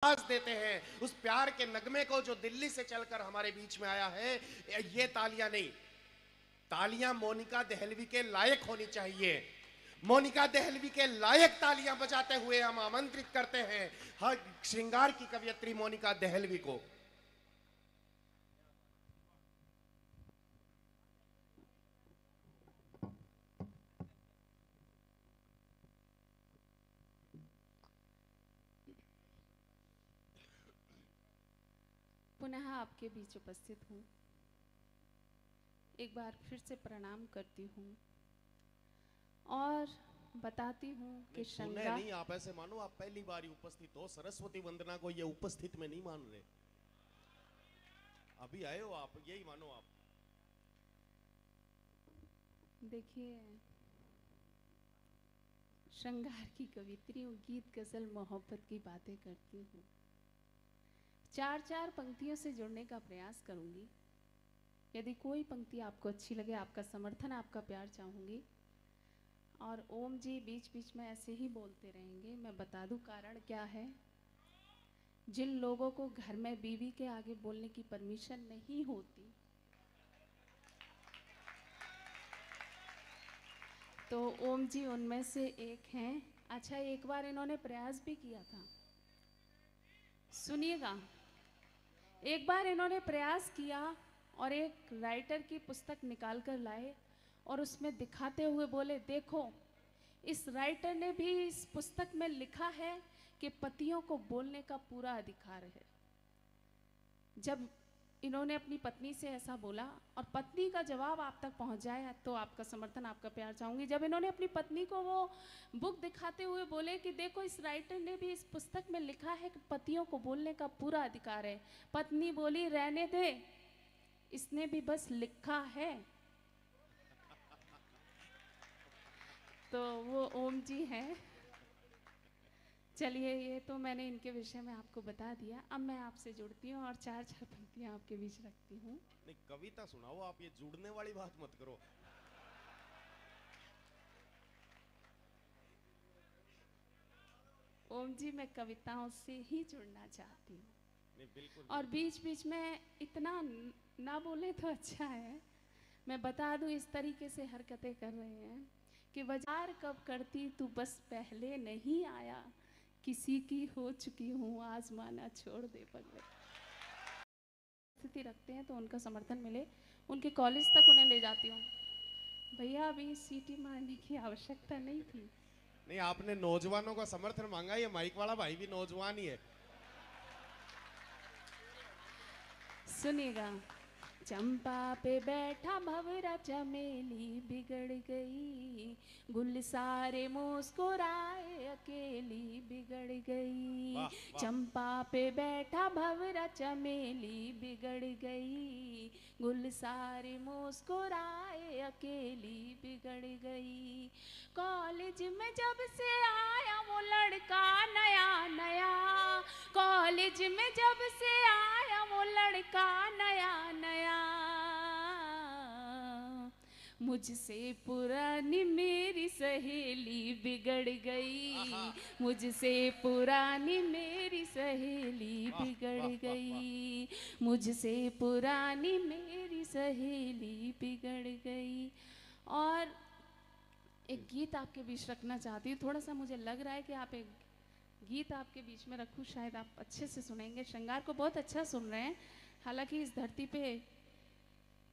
आवाज देते हैं, उस प्यार के नगमे को जो दिल्ली से चलकर हमारे बीच में आया है। ये तालियां नहीं, तालियां मोनिका दहलवी के लायक होनी चाहिए। मोनिका दहलवी के लायक तालियां बजाते हुए हम आमंत्रित करते हैं हर श्रृंगार की कवियत्री मोनिका दहलवी को। पुनः आपके बीच उपस्थित हूँ। एक बार फिर से प्रणाम करती हूँ और बताती हूँ कि सुने नहीं, आप ऐसे मानो आप पहली बार ही उपस्थित हो। सरस्वती वंदना को ये उपस्थित में नहीं मान रहे, अभी आए हो आप, यही मानो आप। देखिए, श्रृंगार की कवित्री हूँ, गीत गजल मोहब्बत की बातें करती हूँ। चार चार पंक्तियों से जुड़ने का प्रयास करूंगी। यदि कोई पंक्ति आपको अच्छी लगे, आपका समर्थन, आपका प्यार चाहूंगी। और ओम जी बीच बीच में ऐसे ही बोलते रहेंगे। मैं बता दूं कारण क्या है। जिन लोगों को घर में बीवी के आगे बोलने की परमिशन नहीं होती, तो ओम जी उनमें से एक हैं। अच्छा, एक बार इन्होंने प्रयास भी किया था, सुनिएगा। एक बार इन्होंने प्रयास किया और एक राइटर की पुस्तक निकाल कर लाए और उसमें दिखाते हुए बोले, देखो इस राइटर ने भी इस पुस्तक में लिखा है कि पतियों को बोलने का पूरा अधिकार है। जब इन्होंने अपनी पत्नी से ऐसा बोला और पत्नी का जवाब आप तक पहुंच जाए तो आपका समर्थन, आपका प्यार चाहूंगी। जब इन्होंने अपनी पत्नी को वो बुक दिखाते हुए बोले कि देखो इस राइटर ने भी इस पुस्तक में लिखा है कि पतियों को बोलने का पूरा अधिकार है, पत्नी बोली रहने दे, इसने भी बस लिखा है। तो वो ओम जी हैं। चलिए, ये तो मैंने इनके विषय में आपको बता दिया। अब मैं आपसे जुड़ती हूँ और चार चार पंक्तियाँ आपके बीच रखती हूँ। नहीं, कविता सुनाओ आप, ये जुड़ने वाली बात मत करो। ओम जी, मैं कविताओं से ही जुड़ना चाहती हूँ। नहीं, बिल्कुल। और बीच बीच में इतना ना बोले तो अच्छा है। मैं बता दूँ, इस तरीके से हरकतें कर रहे हैं कि बाजार कब करती तू बस पहले नहीं आया, किसी की हो चुकी हूँ आजमाना छोड़ दे पगले। स्थिति रखते हैं तो उनका समर्थन मिले, उनके कॉलेज तक उन्हें ले जाती हूँ। भैया अभी सीटी मारने की आवश्यकता नहीं थी। नहीं, आपने नौजवानों का समर्थन मांगा, ये माइक वाला भाई भी नौजवान ही है। सुनिएगा। चंपा पे बैठा भंवरा चमेली बिगड़ गई, गुल सारे मुस्कुराए अकेली बिगड़ गई। वाह, वाह। चंपा पे बैठा भंवरा चमेली बिगड़ गई, गुल सारे मुस्कुराए अकेली बिगड़ गई। कॉलेज में जब से आया वो लड़का नया नया, कॉलेज में जब से आया वो लड़का नया नया, मुझसे पुरानी मेरी सहेली बिगड़ गई, मुझसे पुरानी मेरी सहेली बिगड़ गई, मुझसे पुरानी मेरी सहेली बिगड़ गई। और एक गीत आपके बीच रखना चाहती हूँ। थोड़ा सा मुझे लग रहा है कि आप एक गीत आपके बीच में रखूँ, शायद आप अच्छे से सुनेंगे। श्रृंगार को बहुत अच्छा सुन रहे हैं, हालांकि इस धरती पे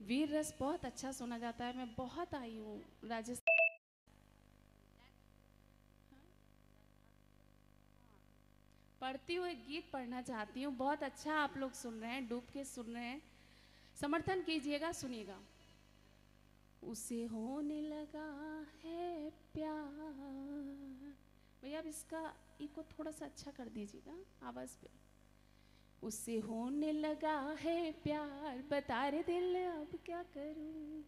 वीर रस बहुत अच्छा सुना जाता है। मैं बहुत आई हूँ राजस्थान, पढ़ती हुए गीत पढ़ना चाहती हूँ। बहुत अच्छा आप लोग सुन रहे हैं, डूब के सुन रहे हैं, समर्थन कीजिएगा। सुनिएगा। उसे होने लगा है प्यार, भैया अब इसका इको थोड़ा सा अच्छा कर दीजिएगा आवाज पे। उससे होने लगा है प्यार, बता रे दिल अब क्या करूं।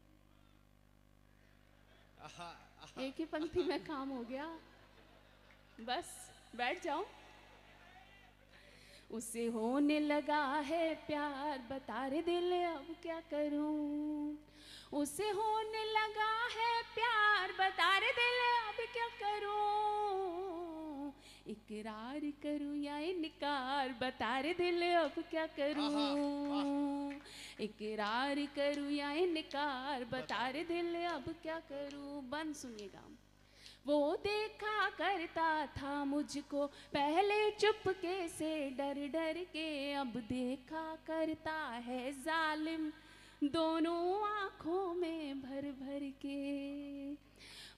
एक ही पंक्ति में काम हो गया, बस बैठ जाओ। उससे होने लगा है प्यार, बता रे दिल अब क्या करूं। उससे होने लगा है प्यार, बता रे दिल अब क्या करूं। इकरार करूं या इनकार, बता रे दिल अब क्या करूं। इकरार करूं या इनकार, बता रे दिल अब क्या करूं। बंद सुनिएगा। वो देखा करता था मुझको पहले चुपके से डर डर के, अब देखा करता है जालिम दोनों आँखों में भर भर के।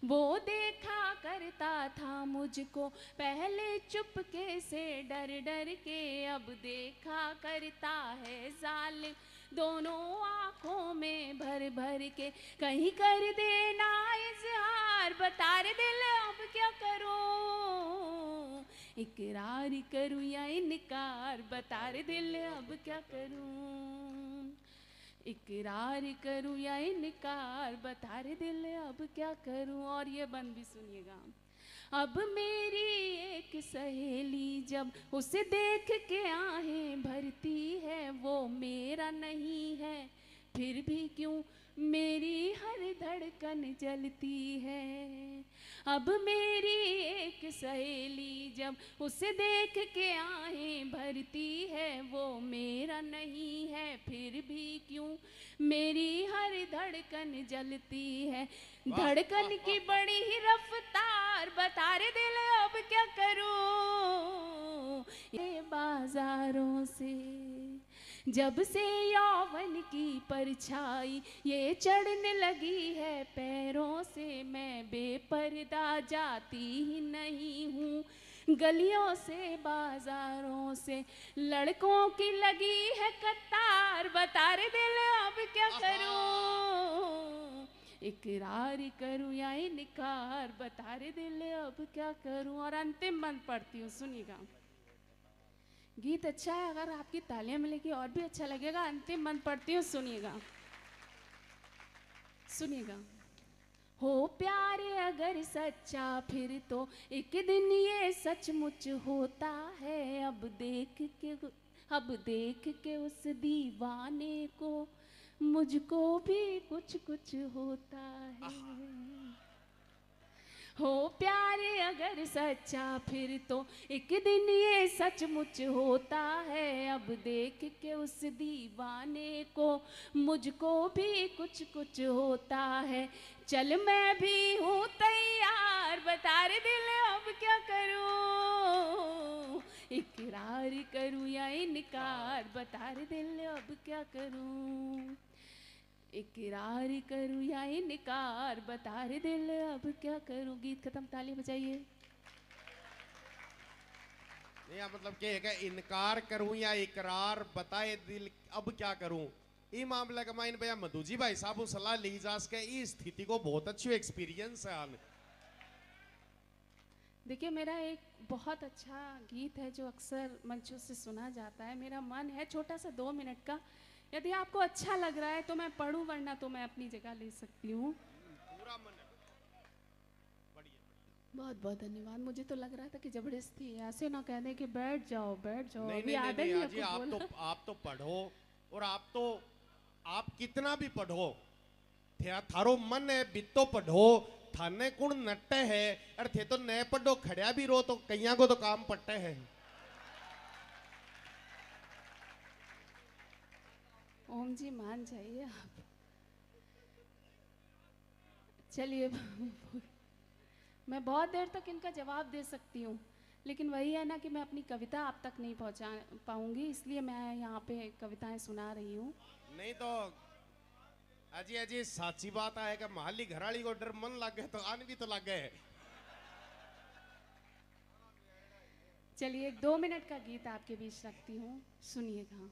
वो देखा करता था मुझको पहले चुपके से डर डर के, अब देखा करता है जालिम दोनों आँखों में भर भर के। कहीं कर देना इजहार, बता रे दिल अब क्या करूं। इकरार करूं या इनकार, बता रे दिल अब क्या करूं। इकरार करूं या इनकार, बता रे दिल अब क्या करूं। और ये बंद भी सुनिएगा। अब मेरी एक सहेली जब उसे देख के आहें भरती है, वो मेरा नहीं है फिर भी क्यों मेरी हर धड़कन जलती है। अब मेरी एक सहेली जब उसे देख के आहें भरती है, वो मेरा नहीं है फिर भी क्यों मेरी हर धड़कन जलती है। धड़कन की बड़ी ही रफ्तार, बता रे दिल अब क्या करूं। ये बाजारों से जब से यौवन की परछाई ये चढ़ने लगी है पैरों से, मैं बेपर्दा जाती ही नहीं हूँ गलियों से बाजारों से। लड़कों की लगी है कतार, बता रे दिल अब क्या करूं। इकरार करूं या इनकार, बता रे दिल अब क्या करूं। और अंतिम बंद पढ़ती हूँ, सुनिएगा। गीत अच्छा है, अगर आपकी तालियां मिलेगी और भी अच्छा लगेगा। अंतिम बंद पढ़ती हूँ, सुनिएगा सुनिएगा। हो प्यार अगर सच्चा फिर तो एक दिन ये सचमुच होता है। अब देख के उस दीवाने को मुझको भी कुछ कुछ होता है। हो प्यार अगर सच्चा फिर तो एक दिन ये सचमुच होता है। अब देख के उस दीवाने को मुझको भी कुछ कुछ होता है। चल मैं भी हूँ तैयार, बता रे दिल अब क्या करूँ। इकरार करूँ या इनकार, बता रे दिल अब क्या करूँ। इकरार करूँ या इनकार, बता रे दिल अब क्या करूँ। गीत खत्म, ताली बजाइए। नहीं मतलब क्या है कि इनकार करूं या इकरार, बताए दिल अब क्या करूं। ये मामला का माइन भैया मधुजी भाई साहब सलाह ली जा सके। इस स्थिति को बहुत अच्छी एक्सपीरियंस है आने। देखिए, मेरा एक बहुत अच्छा गीत है जो अक्सर मंचों से सुना जाता है। मेरा मन है छोटा सा 2 मिनट का, यदि आपको अच्छा लग रहा है तो मैं पढ़ूं, वरना तो मैं अपनी जगह ले सकती हूँ। पूरा मन है। बहुत बहुत धन्यवाद। मुझे तो लग रहा था कि जबरदस्ती ऐसे ना कह दें कि बैठ जाओ बैठ जाओ। नहीं अभी नहीं आधा नहीं, ही नहीं आप तो पढ़ो, और आप कितना भी पढ़ो, थारो मन है बितो पढ़ो। थाने कुण नट्टे है, अरे थे तो नए पढ़ो खड़िया भी रो तो कईया को तो काम पट्टे है। ओम जी मान जाइए आप। चलिए मैं बहुत देर तक इनका जवाब दे सकती हूँ, लेकिन वही है ना कि मैं अपनी कविता आप तक नहीं पहुँचा पाऊँगी, इसलिए मैं यहाँ पे कविताएं सुना रही हूँ। नहीं तो अजी अजी साची बात है कि माली घराली को डर मन लग गए तो आन भी तो लग गए। चलिए 2 मिनट का गीत आपके बीच रखती हूँ, सुनिएगा।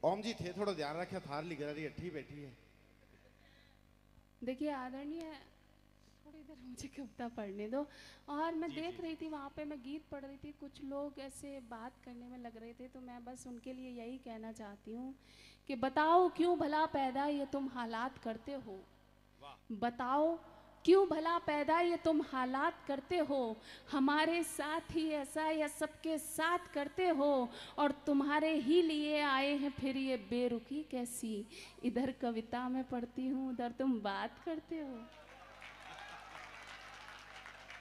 ओम जी थे थोड़ा ध्यान रखे, थार ली घराली अठी बैठी है। देखिए आदरणीय, थोड़ी देर मुझे कविता पढ़ने दो। और मैं देख रही थी वहाँ पे, मैं गीत पढ़ रही थी, कुछ लोग ऐसे बात करने में लग रहे थे, तो मैं बस उनके लिए यही कहना चाहती हूँ कि बताओ क्यों भला पैदा ये तुम हालात करते हो। बताओ क्यों भला पैदा ये तुम हालात करते हो। हमारे साथ ही ऐसा या सबके साथ करते हो, और तुम्हारे ही लिए आए हैं फिर ये बेरुखी कैसी। इधर कविता में पढ़ती हूँ, उधर तुम बात करते हो।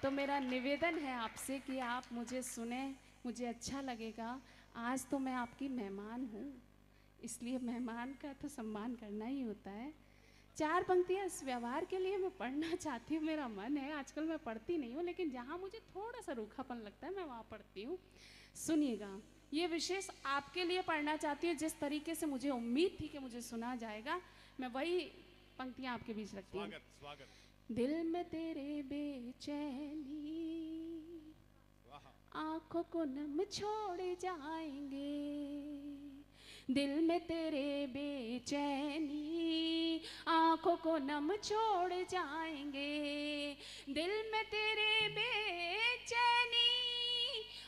तो मेरा निवेदन है आपसे कि आप मुझे सुने, मुझे अच्छा लगेगा। आज तो मैं आपकी मेहमान हूँ, इसलिए मेहमान का तो सम्मान करना ही होता है। 4 पंक्तियाँ इस व्यवहार के लिए मैं पढ़ना चाहती हूँ, मेरा मन है। आजकल मैं पढ़ती नहीं हूँ, लेकिन जहाँ मुझे थोड़ा सा रूखापन लगता है मैं वहाँ पढ़ती हूँ। सुनिएगा, ये विशेष आपके लिए पढ़ना चाहती हूँ। जिस तरीके से मुझे उम्मीद थी कि मुझे सुना जाएगा, मैं वही पंक्तियाँ आपके बीच रखती हूँ। स्वागत स्वागत। दिल में तेरे बेचैनी, आंखों को नम छोड़ जाएंगे। दिल में तेरे बेचैनी, आंखों को नम छोड़ जाएंगे। दिल में तेरे बेचैनी,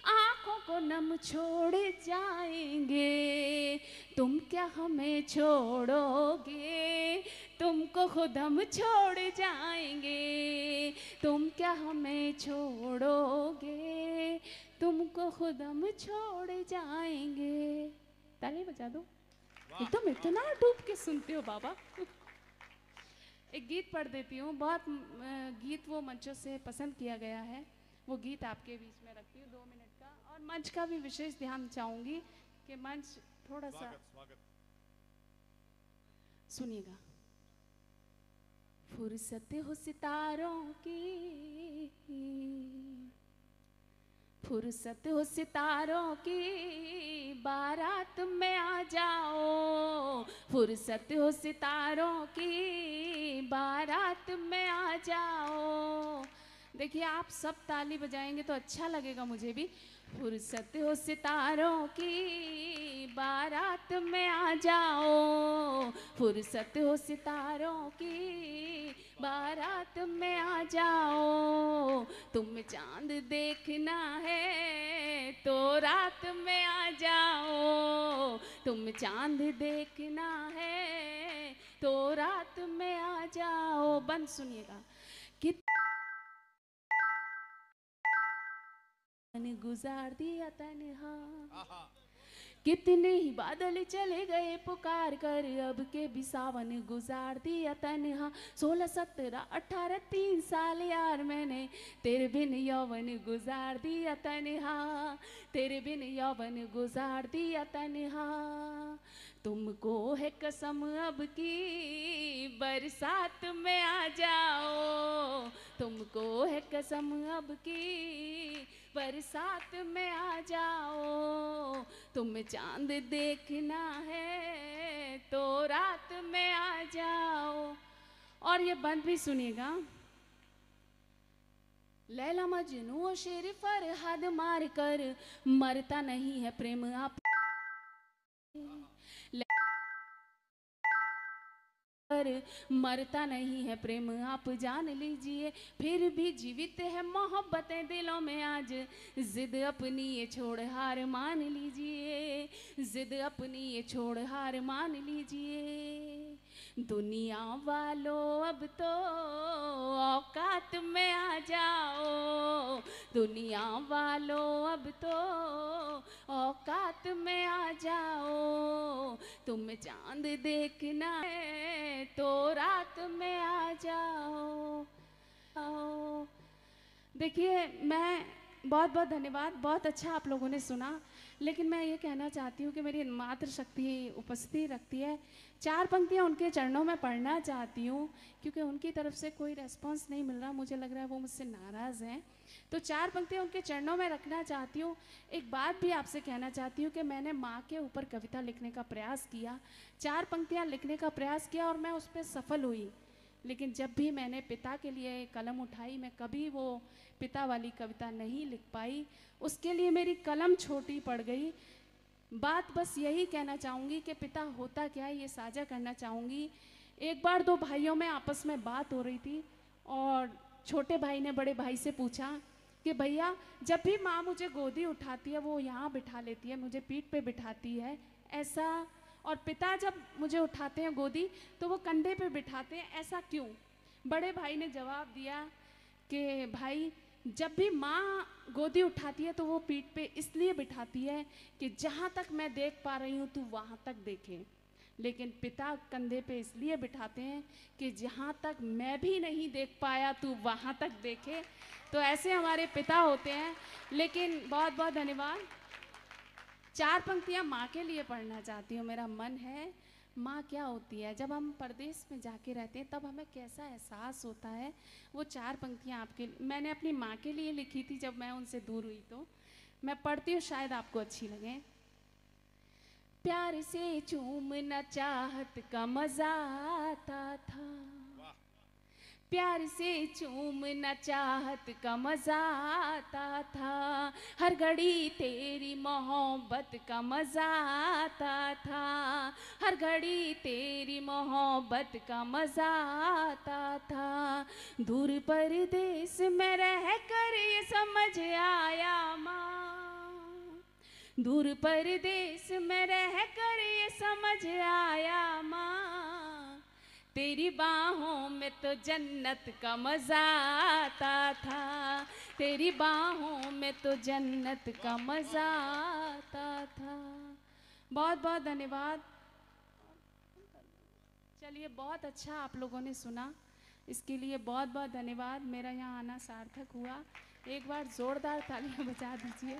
आंखों को नम छोड़ जाएंगे। तुम क्या हमें छोड़ोगे, तुमको खुद हम छोड़ जाएंगे। तुम क्या हमें छोड़ोगे, तुमको खुद हम छोड़ जाएंगे। ताली बजा दो। एकदम इतना डूब के सुनते हो बाबा। एक गीत पढ़ देती हूँ, बहुत गीत वो मंचों से पसंद किया गया है, वो गीत आपके बीच में रखती हूँ 2 मिनट का। और मंच का भी विशेष ध्यान चाहूंगी कि मंच थोड़ा सा सुनिएगा। फुर्सत हो सितारों की, फुर्सत हो सितारों की, बारात में आ जाओ। फुर्सत हो सितारों की, बारात में आ जाओ। देखिए, आप सब ताली बजाएंगे तो अच्छा लगेगा मुझे भी। फुर्सत हो सितारों की, बारात में आ जाओ। फुर्सत हो सितारों की, बारात में आ जाओ। तुम चांद देखना है तो रात में आ जाओ। तुम चांद देखना है तो रात में आ जाओ। बंद सुनिएगा। कि गुजार दिया तन्हा, कितने ही बादल चले गए पुकार कर, अब के भी सावन गुजार दिया तन्हा। 16, 17, 18, 3 साल यार मैंने तेरे बिन यौवन गुजार दिया तन्हा। तेरे बिन यौवन गुजार दिया तन्हा। तुमको है कसम अब की, बरसात में आ जाओ। तुमको है कसम अब की, बरसात में आ जाओ। तुम चांद देखना है तो रात में आ जाओ। और ये बंद भी सुनिएगा। लैला मजनू और शेर फरहद मार कर, मरता नहीं है प्रेम आप। मरता नहीं है प्रेम आप जान लीजिए, फिर भी जीवित है मोहब्बतें दिलों में आज। जिद अपनी ये छोड़ हार मान लीजिए, जिद अपनी ये छोड़ हार मान लीजिए। दुनिया वालों अब तो औकात में आ जाओ। दुनिया वालों अब तो औकात में आ जाओ। तुम चांद देखना है तो रात में आ जाओ। देखिए, मैं बहुत बहुत धन्यवाद, बहुत अच्छा आप लोगों ने सुना। लेकिन मैं ये कहना चाहती हूँ कि मेरी मातृ शक्ति उपस्थिति रखती है। 4 पंक्तियाँ उनके चरणों में पढ़ना चाहती हूँ, क्योंकि उनकी तरफ से कोई रेस्पॉन्स नहीं मिल रहा। मुझे लग रहा है वो मुझसे नाराज़ हैं। तो 4 पंक्तियाँ उनके चरणों में रखना चाहती हूँ। एक बात भी आपसे कहना चाहती हूँ कि मैंने माँ के ऊपर कविता लिखने का प्रयास किया, 4 पंक्तियाँ लिखने का प्रयास किया और मैं उस पर सफल हुई। लेकिन जब भी मैंने पिता के लिए कलम उठाई, मैं कभी वो पिता वाली कविता नहीं लिख पाई। उसके लिए मेरी कलम छोटी पड़ गई। बात बस यही कहना चाहूँगी कि पिता होता क्या है, ये साझा करना चाहूँगी। एक बार 2 भाइयों में आपस में बात हो रही थी और छोटे भाई ने बड़े भाई से पूछा कि भैया, जब भी माँ मुझे गोदी उठाती है वो यहाँ बिठा लेती है, मुझे पीठ पे बिठाती है, ऐसा, और पिता जब मुझे उठाते हैं गोदी तो वो कंधे पे बिठाते हैं, ऐसा क्यों? बड़े भाई ने जवाब दिया कि भाई, जब भी माँ गोदी उठाती है तो वो पीठ पे इसलिए बिठाती है कि जहाँ तक मैं देख पा रही हूँ तू वहाँ तक देखे। लेकिन पिता कंधे पे इसलिए बिठाते हैं कि जहाँ तक मैं भी नहीं देख पाया तू वहाँ तक देखे। तो ऐसे हमारे पिता होते हैं। लेकिन बहुत बहुत धन्यवाद। 4 पंक्तियाँ माँ के लिए पढ़ना चाहती हूँ। मेरा मन है माँ क्या होती है। जब हम परदेश में जाके रहते हैं तब हमें कैसा एहसास होता है। वो 4 पंक्तियाँ आपके, मैंने अपनी माँ के लिए लिखी थी जब मैं उनसे दूर हुई, तो मैं पढ़ती हूँ, शायद आपको अच्छी लगे। प्यार से चूमना चाहत का मजा आता था, प्यार से चूमना चाहत का मजा आता था, हर घड़ी तेरी मोहब्बत का मजा आता था, हर घड़ी तेरी मोहब्बत का मजा आता था। दूर परदेश में रह कर ये समझ आया माँ, दूर परदेश में रह कर ये समझ आया माँ, तेरी बाहों में तो जन्नत का मजा आता था, तेरी बाहों में तो जन्नत का मजा आता था। बहुत बहुत धन्यवाद। चलिए, बहुत अच्छा आप लोगों ने सुना, इसके लिए बहुत बहुत धन्यवाद। मेरा यहाँ आना सार्थक हुआ। एक बार जोरदार तालियां बजा दीजिए।